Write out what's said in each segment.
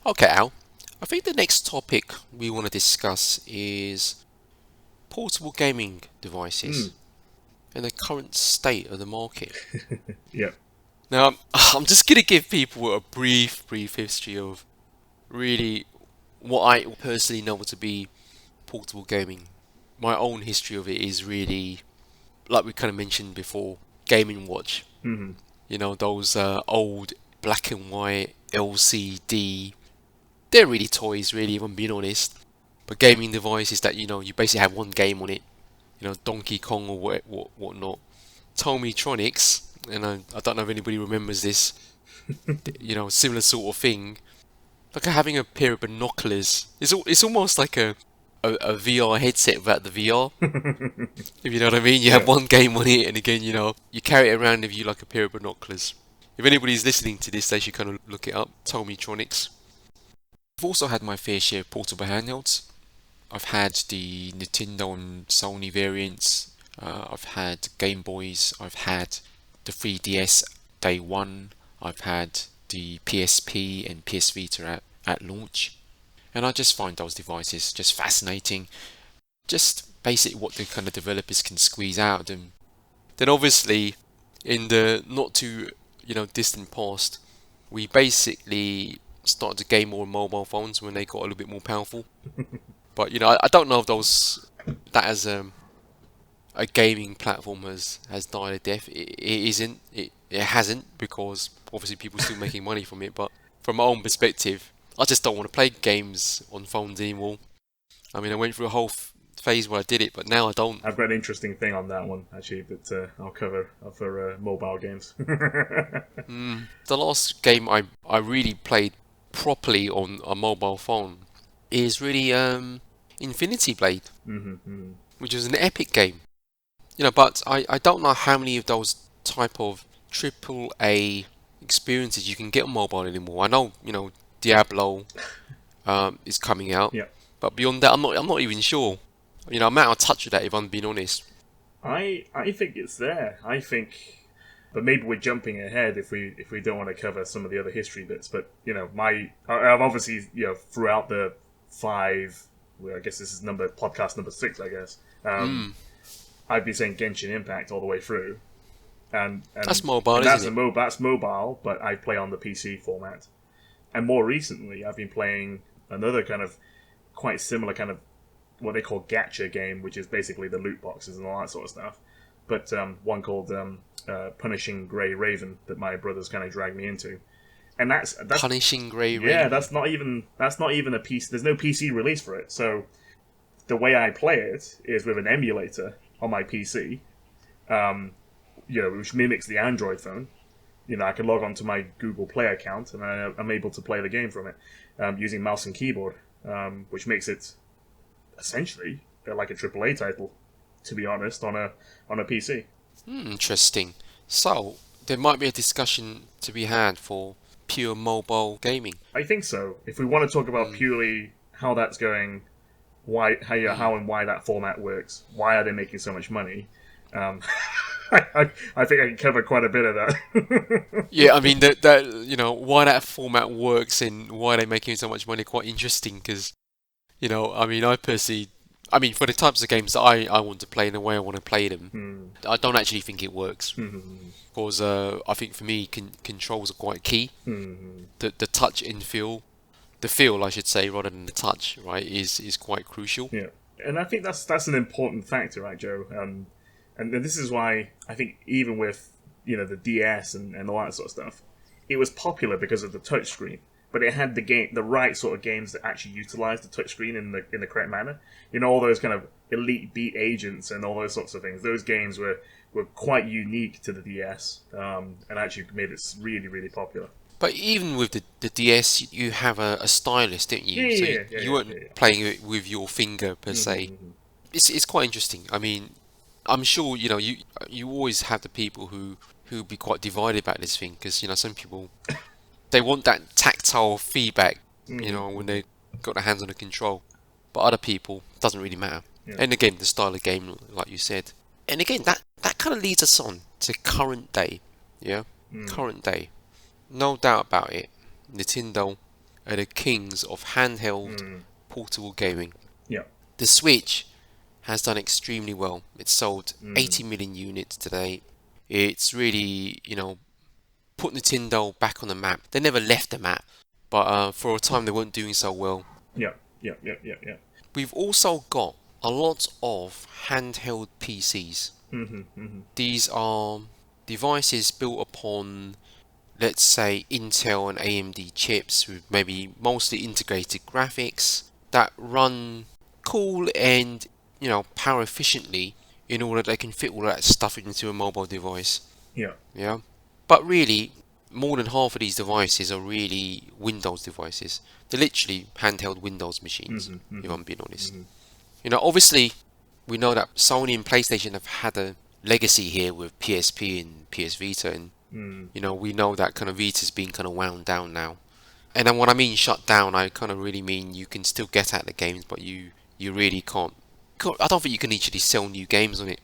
Okay, Al. I think the next topic we want to discuss is portable gaming Mm. devices and the current state of the market. Yeah. Now, I'm just going to give people a brief history of really what I personally know to be portable gaming. My own history of it is really, like we kind of mentioned before, Gaming Watch. Hmm. You know, those old black and white LCD. They're really toys, really, if I'm being honest. But gaming devices that, you basically have one game on it. Donkey Kong or whatnot. Tommytronics, and I don't know if anybody remembers this, similar sort of thing. Like having a pair of binoculars. It's almost like a VR headset without the VR. If you know what I mean, you have Yeah. one game on it, and again, you carry it around with you like a pair of binoculars. If anybody's listening to this, they should kind of look it up. Tommytronics. I've also had my fair share of portable handhelds. I've had the Nintendo and Sony variants. I've had Game Boys. I've had the 3DS day one. I've had the PSP and PS Vita at launch. And I just find those devices just fascinating. Just basically what the kind of developers can squeeze out of them. Then obviously, in the not too distant past, we basically started to gain more mobile phones when they got a little bit more powerful. But I don't know if those that as a gaming platform has died a death. It isn't. It hasn't because obviously people are still making money from it. But from my own perspective, I just don't want to play games on phones anymore. I mean, I went through a whole phase where I did it, but now I don't. I've got an interesting thing on that one, actually, that I'll cover for mobile games. The last game I really played properly on a mobile phone is really Infinity Blade, Hmm. which is an epic game. But I don't know how many of those type of triple A experiences you can get on mobile anymore. I know, Diablo is coming out, Yeah. but beyond that, I'm not even sure. I'm out of touch with that if I'm being honest. I think it's there. I think, but maybe we're jumping ahead if we don't want to cover some of the other history bits. But I've obviously throughout the five. Well, I guess this is podcast number 6. I guess Mm, I've been saying Genshin Impact all the way through, and that's and mobile, and isn't that's it? that's mobile. But I play on the PC format, and more recently I've been playing another kind of quite similar kind of what they call gacha game, which is basically the loot boxes and all that sort of stuff. But one called Punishing Grey Raven that my brothers kind of dragged me into, and that's Punishing Grey yeah, Raven. that's not even a PC. There's no PC release for it. So the way I play it is with an emulator on my PC, which mimics the Android phone. I can log on to my Google Play account and I'm able to play the game from it using mouse and keyboard, which makes it essentially like a AAA title, to be honest, on a PC. Interesting. So there might be a discussion to be had for pure mobile gaming. I think so. If we want to talk about Mm, purely how that's going, why mm. how and why that format works, why are they making so much money? Um, I think I can cover quite a bit of that. Yeah, I mean that why that format works and why they're making so much money quite interesting because I mean I mean for the types of games that I want to play and the way I want to play them, Hmm. I don't actually think it works Hmm. because I think for me controls are quite key. Hmm. The touch and feel, the feel I should say rather than the touch, right, is quite crucial. Yeah, and I think that's an important factor, right, Joe? And this is why I think even with the DS and all that sort of stuff, it was popular because of the touchscreen. But it had the right sort of games that actually utilized the touchscreen in the correct manner. All those kind of Elite Beat Agents and all those sorts of things. Those games were quite unique to the DS, and actually made it really really popular. But even with the DS, you have a stylus, didn't Yeah, you? So yeah, yeah, you yeah, weren't yeah, playing it with your finger per yeah. se. Mm-hmm. It's quite interesting. I mean, I'm sure you always have the people who be quite divided about this thing because some people they want that tactile feedback, Mm-hmm. when they got their hands on the control. But other people doesn't really matter. Yeah. And again, the style of game, like you said. And again, that kind of leads us on to current day. Yeah, Mm. current day. No doubt about it. Nintendo are the kings of handheld portable gaming. Yeah. The Switch has done extremely well. It's sold 80 Mm. million units today. It's really, put Nintendo back on the map. They never left the map, but for a time they weren't doing so well. Yeah. Yeah. Yeah. Yeah. Yeah. We've also got a lot of handheld PCs. These are devices built upon, let's say, Intel and AMD chips with maybe mostly integrated graphics that run cool and, power efficiently in order that they can fit all that stuff into a mobile device. Yeah. Yeah. But really, more than half of these devices are really Windows devices. They're literally handheld Windows machines, if I'm being honest. Obviously, we know that Sony and PlayStation have had a legacy here with PSP and PS Vita, and we know that kind of Vita's been kind of wound down now. And then when I mean shut down, I kind of really mean you can still get at the games, but you really can't. I don't think you can actually sell new games on it.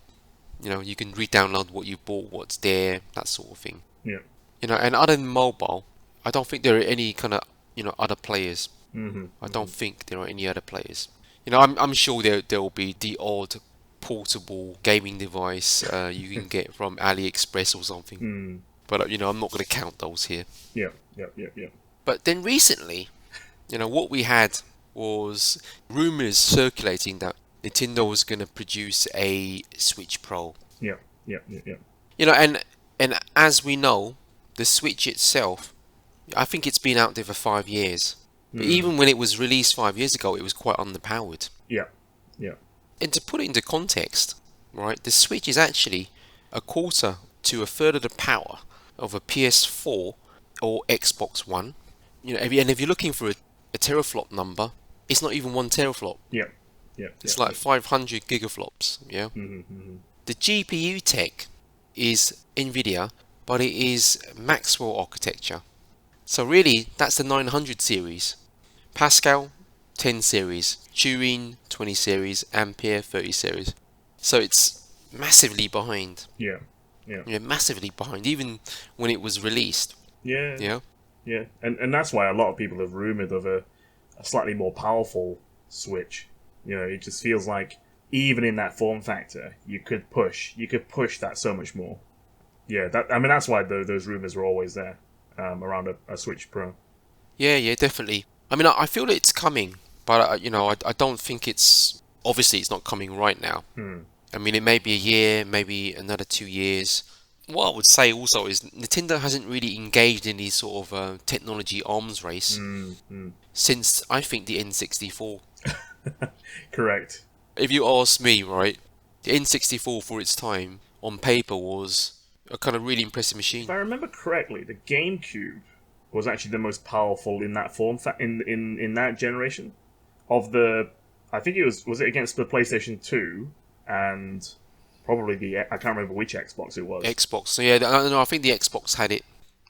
You can re-download what you bought, what's there, that sort of thing. Yeah. And other than mobile, I don't think there are any kind of other players. I don't think there are any other players. I'm sure there will be the odd portable gaming device you can get from AliExpress or something. But I'm not going to count those here. Yeah. Yeah. Yeah. Yeah. But then recently, what we had was rumors circulating that Nintendo was going to produce a Switch Pro. Yeah. Yeah. Yeah. Yeah. And as we know, the Switch itself, I think it's been out there for 5 years. But even when it was released 5 years ago, it was quite underpowered. Yeah. Yeah. And to put it into context, right, the Switch is actually a quarter to a third of the power of a PS4 or Xbox One. If you're looking for a teraflop number, it's not even 1 teraflop. Yeah. Yeah. It's like 500 gigaflops. Yeah. The GPU tech is NVIDIA, but it is Maxwell architecture. So really, that's the 900 series. Pascal, 10 series. Turing, 20 series. Ampere, 30 series. So it's massively behind. Yeah. Yeah. Massively behind, even when it was released. Yeah. Yeah. Yeah. And that's why a lot of people have rumored of a slightly more powerful Switch. It just feels like even in that form factor, you could push that so much more. Yeah, that's why those rumors were always there around a Switch Pro. Yeah, definitely. I feel that it's coming, but I don't think it's obviously it's not coming right now. It may be a year, maybe another 2 years. What I would say also is Nintendo hasn't really engaged in these sort of technology arms race since I think the N64. Correct. If you ask me, right, the N64 for its time on paper was a kind of really impressive machine. If I remember correctly, the GameCube was actually the most powerful in that form in that generation of the. I think it was it against the PlayStation 2 and probably I can't remember which Xbox it was. Xbox. So yeah, no, I think the Xbox had it.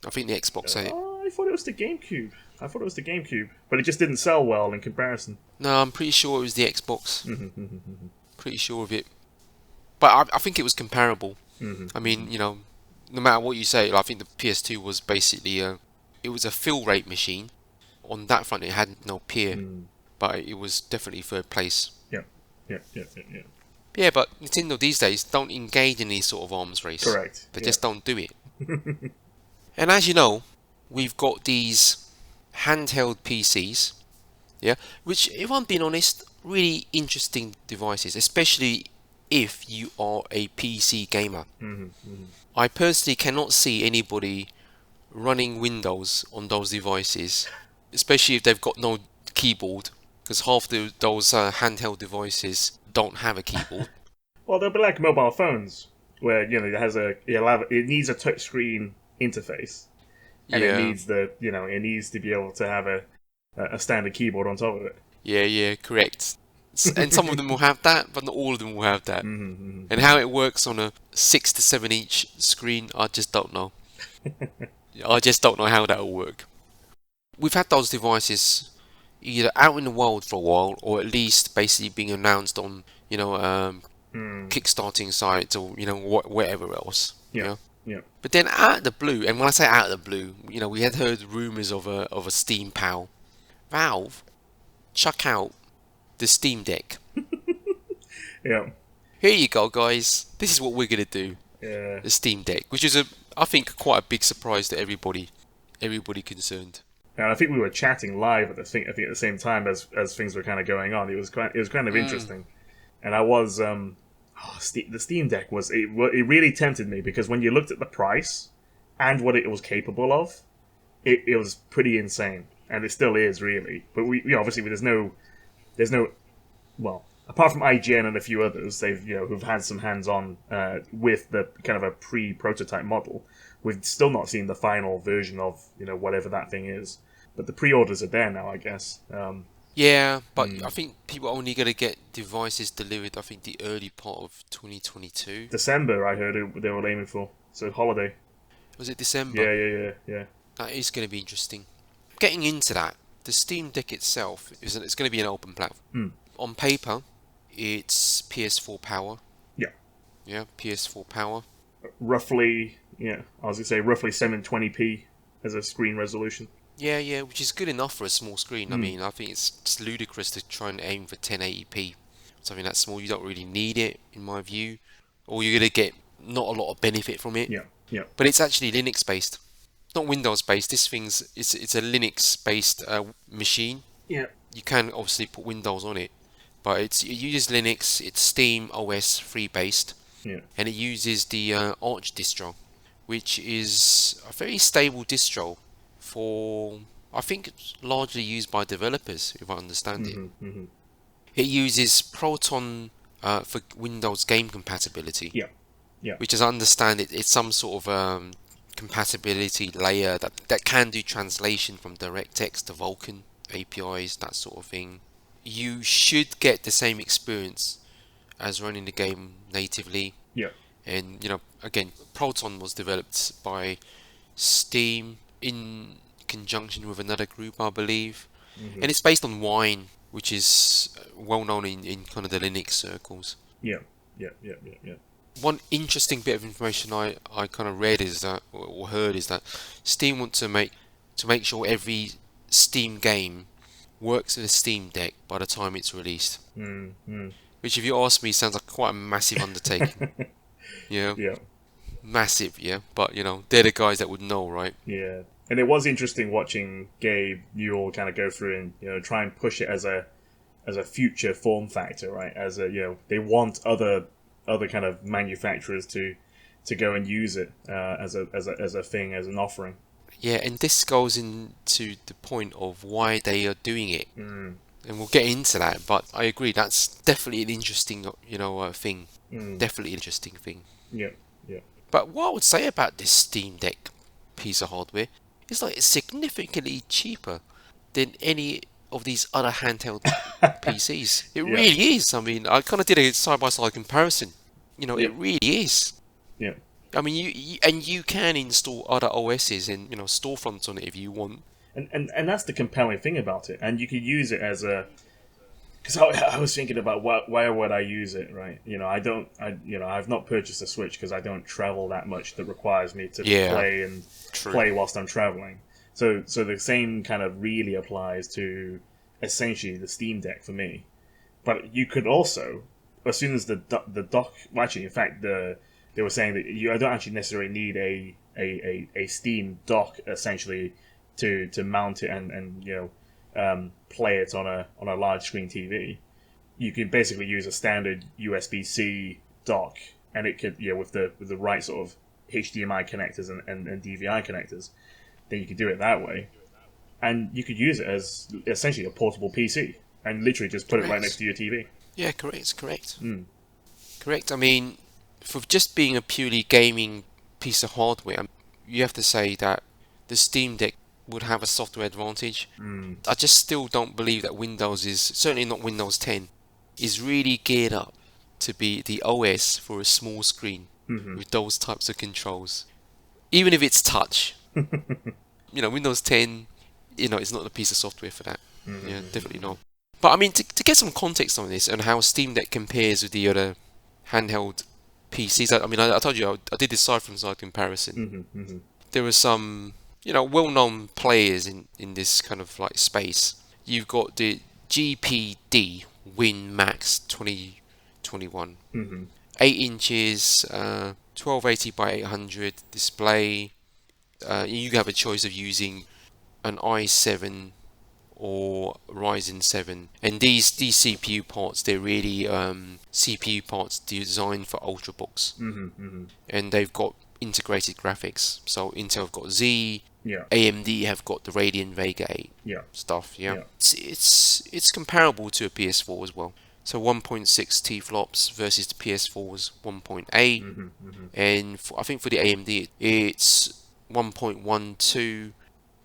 I thought it was the GameCube. But it just didn't sell well in comparison. No, I'm pretty sure it was the Xbox. Pretty sure of it. But I think it was comparable. No matter what you say, I think the PS2 was basically it was a fill rate machine. On that front, it had no peer, but it was definitely third place. Yeah. Yeah, but Nintendo these days don't engage in these sort of arms race. Correct. They just don't do it. And as you know, we've got these handheld PCs, yeah, which, if I'm being honest, really interesting devices, especially if you are a PC gamer. I personally cannot see anybody running Windows on those devices, especially if they've got no keyboard, because half those handheld devices don't have a keyboard. Well, they'll be like mobile phones, where it needs a touchscreen interface, and it needs to be able to have a standard keyboard on top of it. Yeah, correct. And some of them will have that, but not all of them will have that. And how it works on a 6 to 7 inch screen, I just don't know. I just don't know how that will work. We've had those devices either out in the world for a while, or at least basically being announced on, kickstarting sites or whatever else. Yeah. But then out of the blue, and when I say out of the blue, we had heard rumours of a Steam PAL. Valve chuck out the Steam Deck. Yeah. Here you go, guys. This is what we're gonna do. Yeah. The Steam Deck, which is I think, quite a big surprise to everybody concerned. And I think we were chatting live at at the same time as things were kind of going on. It was kind of interesting, and I was the Steam Deck it really tempted me, because when you looked at the price and what it was capable of, it was pretty insane, and it still is really. But we obviously there's no well, apart from IGN and a few others, who've had some hands on with the kind of a pre-prototype model. We've still not seen the final version of whatever that thing is, but the pre-orders are there now, I guess. Yeah, but I think people are only gonna get devices delivered, I think, the early part of 2022. December, I heard they were aiming for, so holiday. Was it December? Yeah. That is going to be interesting. Getting into that, the Steam Deck itself it's going to be an open platform. On paper, it's PS4 power. Yeah, PS4 power. Roughly, I was gonna say roughly 720p as a screen resolution. Yeah, which is good enough for a small screen. I mean, I think it's just ludicrous to try and aim for 1080p. Something that small, you don't really need it, in my view. Or you're going to get not a lot of benefit from it. Yeah. But it's actually Linux based, not Windows based. This it's a Linux based machine. Yeah. You can obviously put Windows on it, but it uses Linux. It's Steam OS 3 based. Yeah. And it uses the Arch distro, which is a very stable distro for, I think it's largely used by developers, if I understand it. It uses Proton for Windows game compatibility. Yeah. Which, as I understand it, it's some sort of compatibility layer that can do translation from DirectX to Vulkan APIs, that sort of thing. You should get the same experience as running the game natively. Yeah. And again, Proton was developed by Steam in conjunction with another group, I believe. And it's based on Wine, which is well known in kind of the Linux circles. Yeah. One interesting bit of information I kind of read is that, or heard, is that Steam want to make sure every Steam game works with a Steam Deck by the time it's released. Which, if you ask me, sounds like quite a massive undertaking. Yeah. Massive, yeah. But they're the guys that would know, right? Yeah. And it was interesting watching Gabe, you all kind of go through and try and push it as a future form factor, right? As a they want other kind of manufacturers to go and use it as a thing, as an offering. Yeah, and this goes into the point of why they are doing it. And we'll get into that, but I agree, that's definitely an interesting thing. Definitely an interesting thing. Yeah. But what I would say about this Steam Deck piece of hardware is it's significantly cheaper than any of these other handheld PCs. It really is. I mean, I kind of did a side-by-side comparison. It really is. Yeah. I mean, you can install other OSs and storefronts on it if you want. And that's the compelling thing about it. And you could use it as a... Because I was thinking about where would I use it, right? I've not purchased a Switch because I don't travel that much that requires me to play whilst I'm traveling. So the same kind of really applies to essentially the Steam Deck for me. But you could also, as soon as the dock... Well, actually, in fact, they were saying that I don't actually necessarily need a Steam dock, essentially, to mount it and play it on a large screen TV. You can basically use a standard USB-C dock, and it could with the right sort of HDMI connectors and DVI connectors. Then you could do it that way, and you could use it as essentially a portable PC, and literally just put it right next to your TV. Yeah, correct. Correct. I mean, for just being a purely gaming piece of hardware, you have to say that the Steam Deck would have a software advantage. I just still don't believe that Windows certainly not Windows 10, is really geared up to be the OS for a small screen with those types of controls. Even if it's touch. Windows 10, it's not a piece of software for that. Yeah, definitely not. But I mean, to get some context on this and how Steam Deck compares with the other handheld PCs, I told you I did this side-from-side comparison. There were some well-known players in this kind of space You've got the GPD Win Max 2021. 8 inches, 1280 by 800 display. You have a choice of using an i7 or Ryzen 7, and these CPU parts, they're really CPU parts designed for ultrabooks, and they've got integrated graphics. So Intel have got Z, Yeah. AMD have got the Radeon Vega 8 Yeah. stuff. Yeah, Yeah. it's comparable to a PS4 as well. So 1.6 T-flops versus the PS4's 1.8, and I think for the AMD it's 1.12.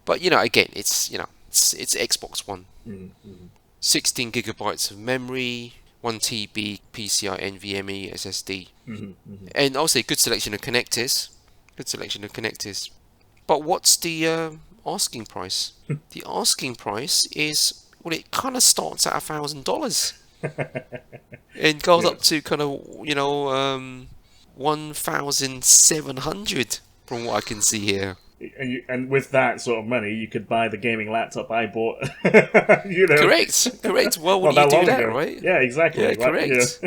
But again, it's it's Xbox One. 16 gigabytes of memory, 1 TB PCI NVMe SSD, and also a good selection of connectors. Good selection of connectors. But what's the asking price? The asking price is, well, it kind of starts at $1,000 and goes Yeah. up to kind of 1,700 from what I can see here. And with that sort of money, you could buy the gaming laptop I bought. Correct. Well, not when you do long that, ago. right? Yeah, exactly. Yeah, Right? correct.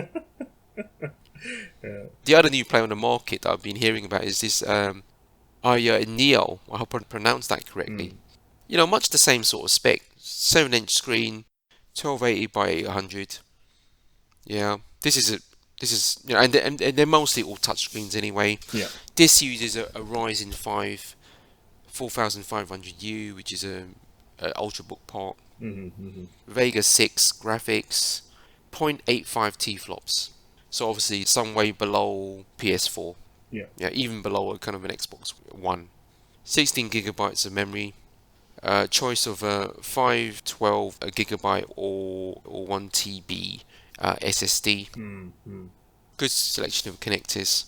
Yeah. The other new play on the market that I've been hearing about is this Neo. I hope I pronounced that correctly. Much the same sort of spec. 7-inch screen, 1280 by 800. Yeah, this is and they're mostly all touchscreens anyway. Yeah. This uses a Ryzen 5 4500U, which is a ultrabook part. Vega 6 graphics, 0.85 T-flops. So obviously some way below PS4. Yeah. Yeah, even below a kind of an Xbox One. 16 gigabytes of memory. Choice of 512 gigabyte or 1 TB SSD. Good selection of connectors.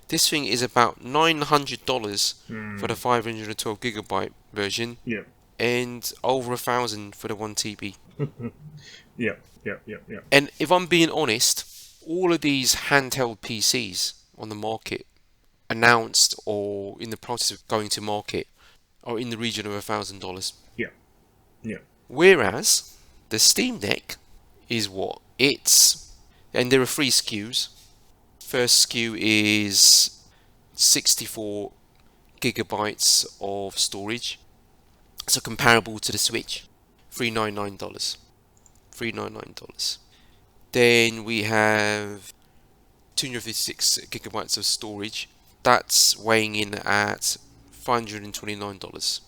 This thing is about $900 for the 512 gigabyte version, Yeah. and over $1,000 for the 1 TB. Yeah. Yeah. And if I'm being honest, all of these handheld PCs on the market, announced or in the process of going to market, are in the region of $1,000. Yeah. Yeah. Whereas the Steam Deck is what? And there are 3 SKUs. First SKU is 64 gigabytes of storage. So comparable to the Switch, $399. $399. Then we have 256 gigabytes of storage. That's weighing in at $529.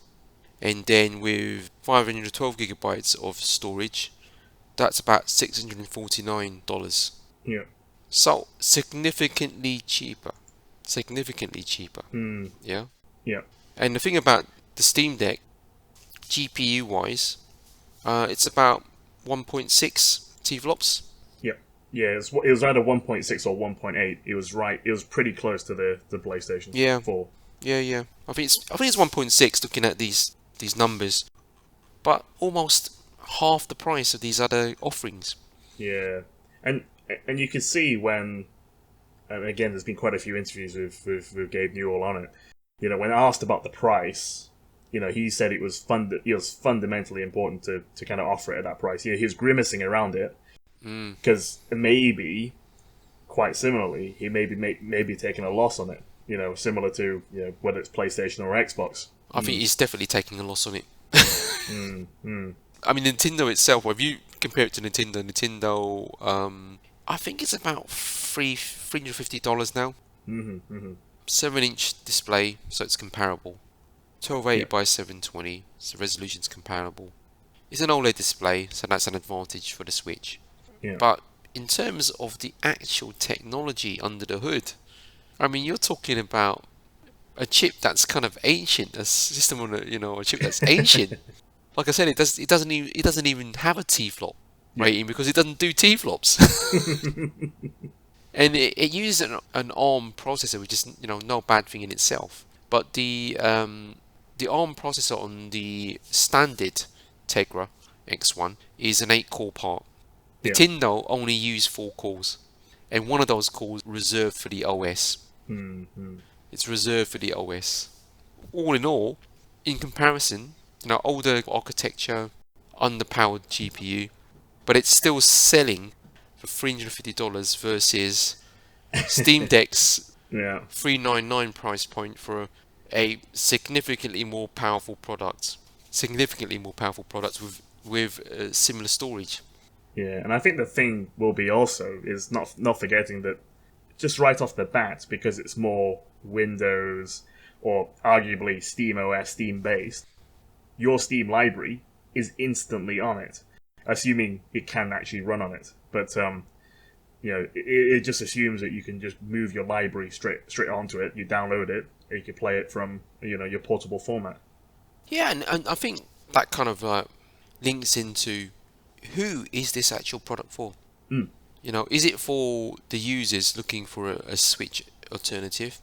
And then with 512 gigabytes of storage, that's about $649. Yeah. So significantly cheaper. Yeah. Yeah. And the thing about the Steam Deck, GPU wise, it's about 1.6 T-flops. Yeah, it was either 1.6 or 1.8. It was right. It was pretty close to the PlayStation 4. Yeah. I think it's 1.6 looking at these numbers, but almost half the price of these other offerings. Yeah, and you can see when, and again, there's been quite a few interviews with Gabe Newell on it. When asked about the price, he said it was fundamentally important to kind of offer it at that price. He was grimacing around it because maybe, quite similarly, he maybe taking a loss on it. Similar to whether it's PlayStation or Xbox. I think he's definitely taking a loss on it. I mean, Nintendo itself, if you compare it to Nintendo, I think it's about $350 now. 7-inch display, so it's comparable. 1280 by 720, so the resolution's comparable. It's an OLED display, so that's an advantage for the Switch. Yeah. But in terms of the actual technology under the hood, I mean, you're talking about a chip that's kind of ancient, a system on a chip that's ancient. Like I said, it doesn't even have a T-flop rating because it doesn't do T-flops. And it uses an ARM processor, which is no bad thing in itself. But the ARM processor on the standard Tegra X1 is an 8-core part. Yeah. Nintendo only used 4 cores, and one of those cores reserved for the OS. It's reserved for the OS. All in all, in comparison, older architecture, underpowered GPU, but it's still selling for $350 versus Steam Deck's Yeah. $399 price point for a significantly more powerful product. Significantly more powerful products with similar storage. Yeah, and I think the thing will be also is not forgetting that just right off the bat, because it's more Windows or arguably Steam OS, Steam based, your Steam library is instantly on it, assuming it can actually run on it. But it just assumes that you can just move your library straight onto it. You download it, and you can play it from your portable format. Yeah, and I think that kind of links into who is this actual product for? Mm. Is it for the users looking for a Switch alternative?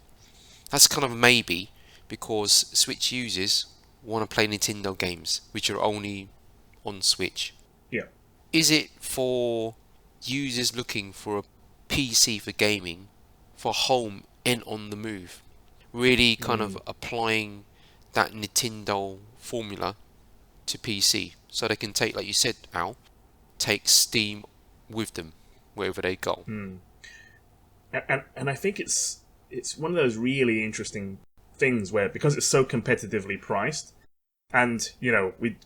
That's kind of a maybe, because Switch users want to play Nintendo games, which are only on Switch. Yeah. Is it for users looking for a PC for gaming, for home and on the move? Really kind of applying that Nintendo formula to PC, so they can take, like you said, Al, take Steam with them wherever they go. And I think it's one of those really interesting things where, because it's so competitively priced, and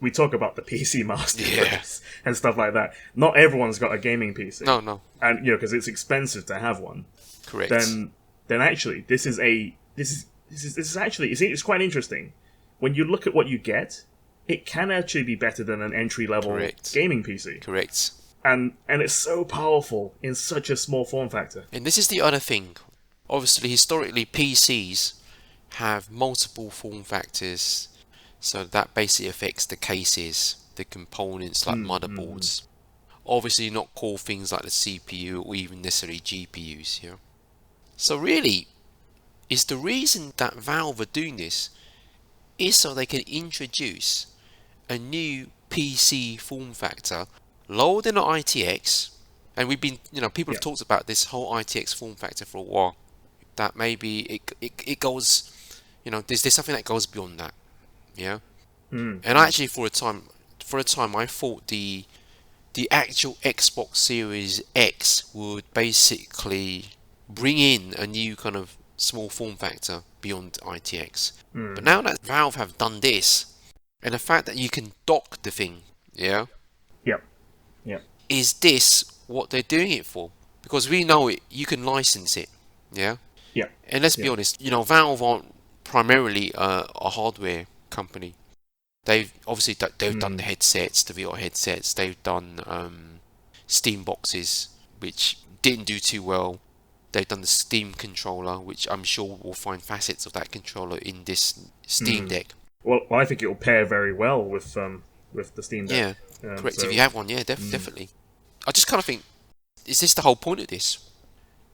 we talk about the PC Master Race and stuff like that. Not everyone's got a gaming PC. No. And because it's expensive to have one. Correct. Then actually this is actually it's quite interesting. When you look at what you get, it can actually be better than an entry level gaming PC. Correct. And it's so powerful in such a small form factor. And this is the other thing. Obviously, historically, PCs have multiple form factors, so that basically affects the cases, the components like motherboards. Obviously, not core things like the CPU or even necessarily GPUs. So really, is the reason that Valve are doing this is so they can introduce a new PC form factor lower than the ITX, and we've been, people have talked about this whole ITX form factor for a while. That maybe it goes, there's something that goes beyond that, And actually, for a time, I thought the actual Xbox Series X would basically bring in a new kind of small form factor beyond ITX. But now that Valve have done this, and the fact that you can dock the thing, Yep. is this what they're doing it for? Because we know you can license it, Yeah. And let's be honest, Valve aren't primarily a hardware company. They've obviously done the headsets, the VR headsets. They've done Steam boxes, which didn't do too well. They've done the Steam controller, which I'm sure we'll find facets of that controller in this Steam Deck. Well, I think it will pair very well with the Steam Deck. Yeah, correct. So, if you have one, definitely. I just kind of think, is this the whole point of this?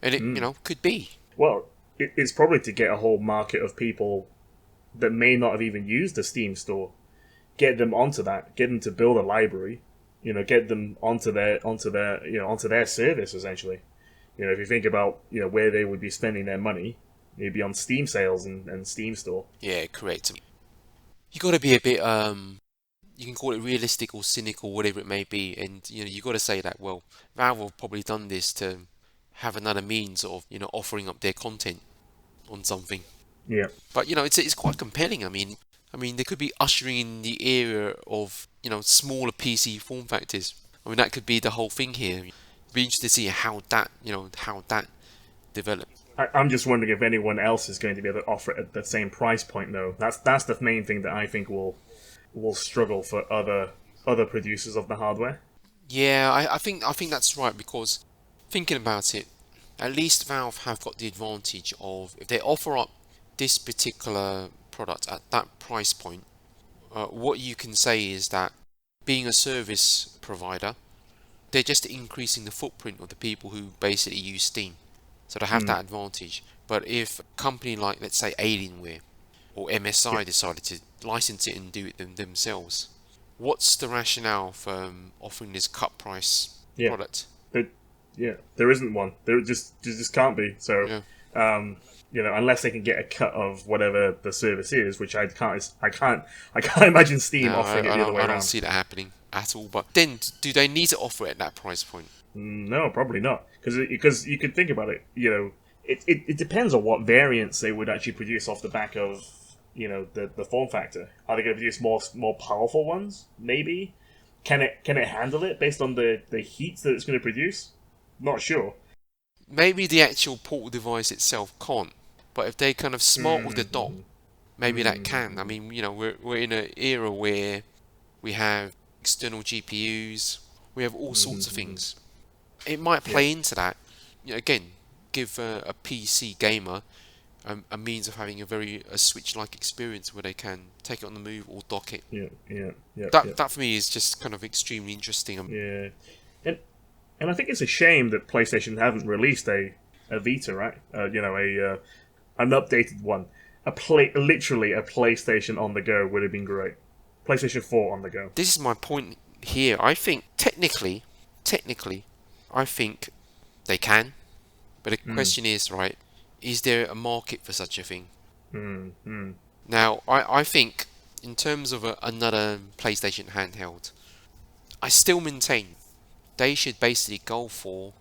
And it, could be. Well, it's probably to get a whole market of people that may not have even used the Steam store, get them onto that, get them to build a library, get them onto their service essentially. If you think about where they would be spending their money, it'd be on Steam sales and Steam store. Yeah, correct. You got to be a bit you can call it realistic or cynical, whatever it may be, and you got to say that, well, Valve have probably done this to have another means of offering up their content on something. Yeah. But it's quite compelling. I mean they could be ushering in the era of smaller PC form factors. I mean, that could be the whole thing here. It'd be interesting to see how that develops. I'm just wondering if anyone else is going to be able to offer it at the same price point, though. That's the main thing that I think will struggle for other producers of the hardware. Yeah, I think that's right, because thinking about it, at least Valve have got the advantage of, if they offer up this particular product at that price point, what you can say is that being a service provider, they're just increasing the footprint of the people who basically use Steam. So they have that advantage. But if a company like, let's say, Alienware or MSI decided to license it and do it themselves, what's the rationale for offering this cut price product? There isn't one. There just can't be. So, unless they can get a cut of whatever the service is, which I can't imagine Steam No, offering it the other way I don't around. see that happening at all. But then, do they need to offer it at that price point? No, probably not, because you could think about it. It depends on what variants they would actually produce off the back of the form factor. Are they going to produce more powerful ones? Maybe. Can it handle it based on the heat that it's going to produce? Not sure. Maybe the actual portal device itself can't. But if they kind of smart with the dock, Mm-hmm. maybe that can. I Mm-hmm. mean, we're in an era where we have external GPUs, we have all sorts of Mm-hmm. things. It might Yeah. play into that. Again, give a PC gamer a means of having a Switch-like experience where they can take it on the move or dock it. Yeah. Yeah. Yeah. Yeah. That for me is just kind of extremely interesting. Yeah. And and I think it's a shame that PlayStation haven't released a Vita, right? An updated one. Literally a PlayStation on the go would have been great. PlayStation 4 on the go. This is my point here. I think technically, I think they can, but the Mm. question is, right, is there a market for such a thing? Mm. Mm. Now, I think in terms of another PlayStation handheld, I still maintain they should basically go for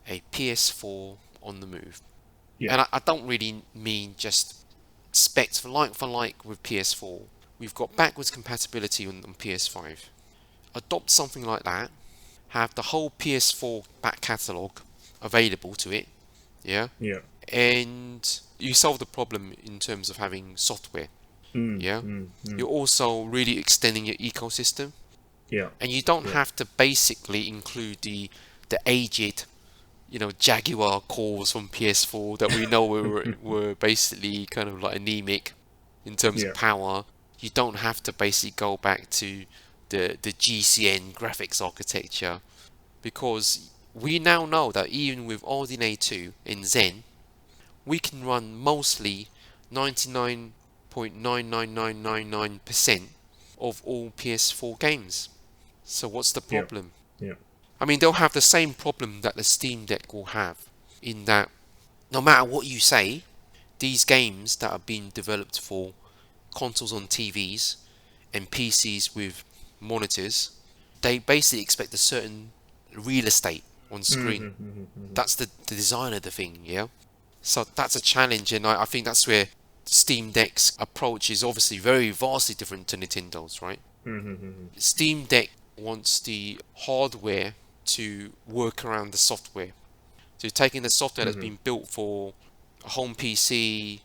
a PS4 on the move. Yeah. And I don't really mean just specs for like with PS4. We've got backwards compatibility on PS5. Adopt something like that, have the whole PS4 back catalogue available to it, yeah, Yeah. and you solve the problem in terms of having software, Mm. yeah. Mm. Mm. You're also really extending your ecosystem, Yeah. and you don't Yeah. have to basically include the aged, Jaguar cores from PS4 that we know were basically kind of like anemic in terms of Yeah. power. You don't have to basically go back to the GCN graphics architecture, because we now know that even with Arduino 2 in Zen, we can run mostly 99.99999% of all PS4 games. So what's the Yeah. problem? Yeah. I mean, they'll have the same problem that the Steam Deck will have, in that no matter what you say, these games that are being developed for consoles on TVs and PCs with monitors, they basically expect a certain real estate on Mm-hmm. screen. Mm-hmm. Mm-hmm. That's the design of the thing, yeah? So that's a challenge, and I think that's where Steam Deck's approach is obviously very vastly different to Nintendo's, right? Mm-hmm. Steam Deck wants the hardware to work around the software. So you're taking the software that's Mm-hmm. been built for a home PC,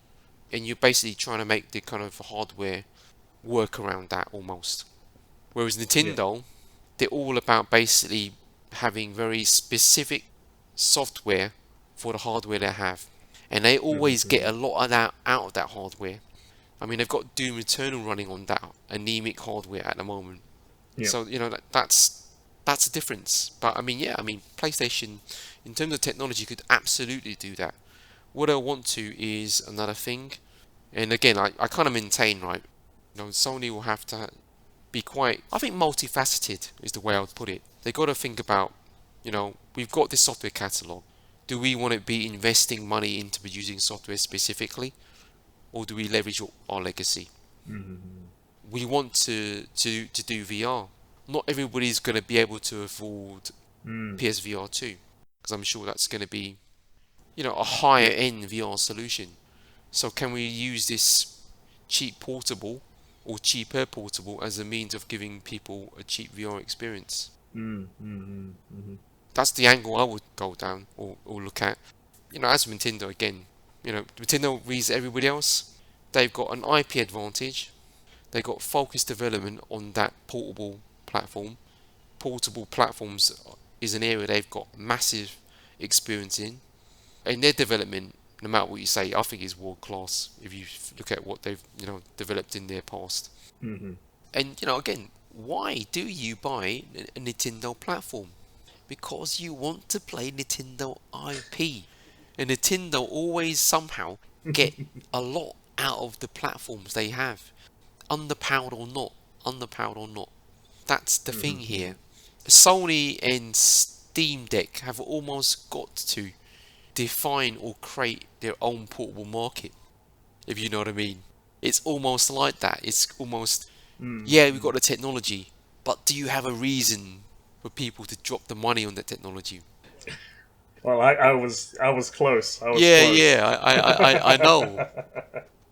and you're basically trying to make the kind of hardware work around that almost. Whereas Yeah. Nintendo, they're all about basically having very specific software for the hardware they have. And they always Mm-hmm. get a lot of that out of that hardware. I mean, they've got Doom Eternal running on that anemic hardware at the moment. Yeah. So, that's a difference. But I mean, yeah, I mean, PlayStation, in terms of technology, could absolutely do that. What I want to is another thing. And again, I kind of maintain, right, Sony will have to be quite, I think, multifaceted is the way I would put it. They got to think about, we've got this software catalog. Do we want to be investing money into producing software specifically, or do we leverage our legacy? Mm-hmm. We want to do VR. Not everybody's going to be able to afford Mm. PSVR 2, because I'm sure that's going to be, a higher Yeah. end VR solution. So can we use this cheap portable or cheaper portable as a means of giving people a cheap VR experience? Mm. Mm-hmm. Mm-hmm. That's the angle I would go down or look at. As Nintendo again, Nintendo reads everybody else. They've got an IP advantage. They've got focused development on that portable platform. Portable platforms is an area they've got massive experience in. And their development, no matter what you say, I think is world class if you look at what they've developed in their past. Mm-hmm. And again, why do you buy a Nintendo platform? Because you want to play Nintendo IP. And Nintendo always somehow get a lot out of the platforms they have, underpowered or not, underpowered or not. That's the thing Mm-hmm. here. Sony and Steam Deck have almost got to define or create their own portable market, if you know what I mean. It's almost like that. It's almost, yeah, we've got the technology, but do you have a reason for people to drop the money on that technology? Well, I was close. I was Yeah, close. yeah, I know.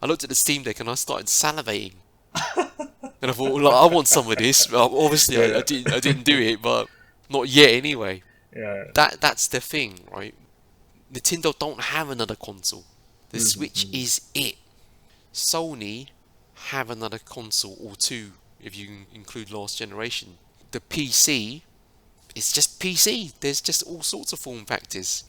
I looked at the Steam Deck and I started salivating. And I thought, like, I want some of this. Well, obviously, Yeah, I didn't do it, but not yet anyway. yeah. That's the thing, right? Nintendo don't have another console. The Switch Mm-hmm. is it. Sony have another console or two, if you include last generation. The PC is just PC. There's just all sorts of form factors.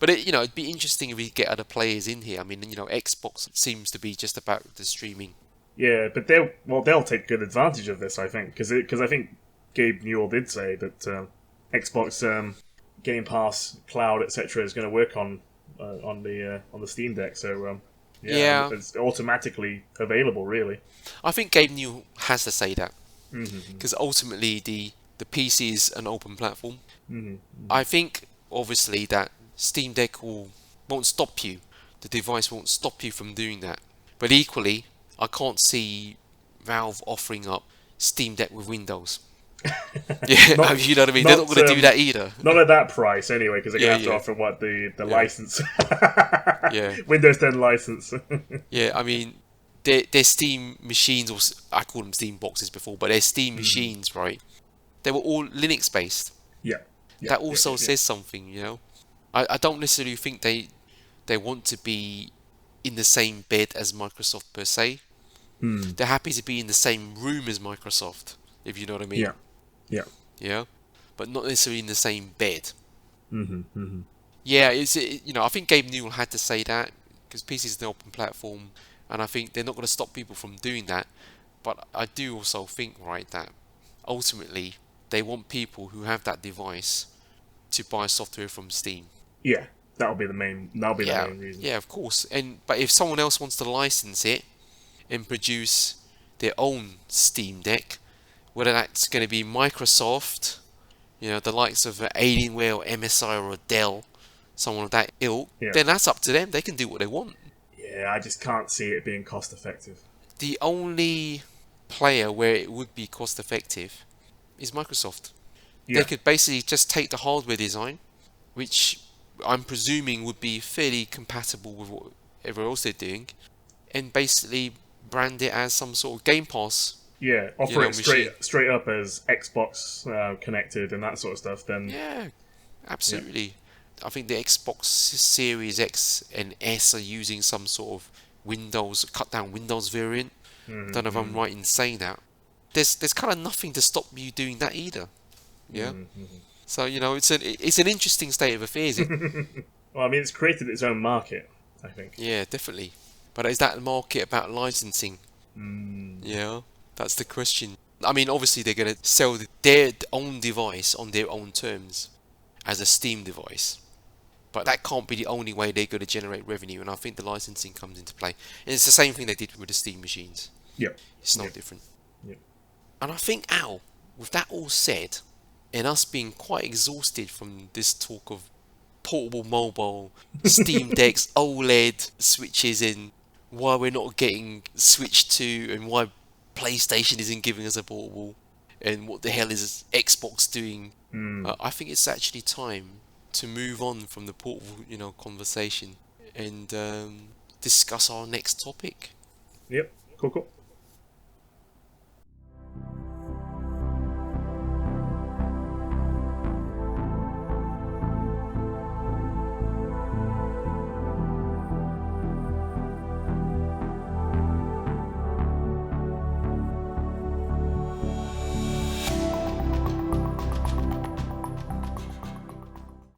But it'd be interesting if we get other players in here. I mean, Xbox seems to be just about the streaming. Yeah, but they'll take good advantage of this, I think, because I think Gabe Newell did say that Xbox Game Pass, Cloud, etc. is going to work on the Steam Deck. So yeah, Yeah, it's automatically available, really. I think Gabe New has to say that Mm-hmm. because ultimately the PC is an open platform. Mm-hmm. I think obviously that Steam Deck won't stop you. The device won't stop you from doing that. But equally, I can't see Valve offering up Steam Deck with Windows. Yeah, not you know what I mean. They're not not going to do that either. not at that price anyway, because they're Yeah, going to have yeah, to offer what the yeah, license, yeah, Windows 10 license. yeah. I mean, their Steam machines, I called them Steam boxes before, but their Steam Mhm. machines, right? They were all Linux based. Yeah, yeah, That yeah, also yeah. says something. I don't necessarily think they want to be in the same bed as Microsoft per se. Hmm. They're happy to be in the same room as Microsoft, if you know what I mean. Yeah, yeah. Yeah, but not necessarily in the same bed. Hmm. Hmm. Yeah, I think Gabe Newell had to say that because PC is an open platform, and I think they're not going to stop people from doing that. But I do also think, right, that ultimately they want people who have that device to buy software from Steam. Yeah, that'll be the main. That'll be the Yeah, main reason. yeah, of course. But if someone else wants to license it and produce their own Steam Deck, whether that's going to be Microsoft, the likes of Alienware or MSI or Dell, someone of that ilk, Yeah, then that's up to them. They can do what they want. yeah. I just can't see it being cost effective. The only player where it would be cost effective is Microsoft. They Yeah. could basically just take the hardware design, which I'm presuming would be fairly compatible with whatever else they're doing, and basically brand it as some sort of Game Pass, Yeah, offer it machine. straight up as Xbox connected and that sort of stuff. Then Yeah, yeah. absolutely. I think the Xbox Series X and S are using some sort of cut down Windows variant. Don't know if I'm Mm-hmm. right in saying that. There's kind of nothing to stop you doing that either. Yeah. Mm-hmm. So it's an interesting state of affairs. Well, I mean, it's created its own market, I think. Yeah, definitely. But is that market about licensing? Mm. Yeah, that's the question. I mean, obviously they're gonna sell their own device on their own terms as a Steam device. But that can't be the only way they're going to generate revenue, and I think the licensing comes into play. And it's the same thing they did with the Steam machines. Yep. It's no Yep. different. Yep. And I think, Al, with that all said, and us being quite exhausted from this talk of portable mobile, Steam Decks, OLED switches, and why we're not getting Switch 2, and why PlayStation isn't giving us a portable, and what the hell is Xbox doing, Mm. I think it's actually time to move on from the portable, conversation and discuss our next topic. Yep. Cool. Cool.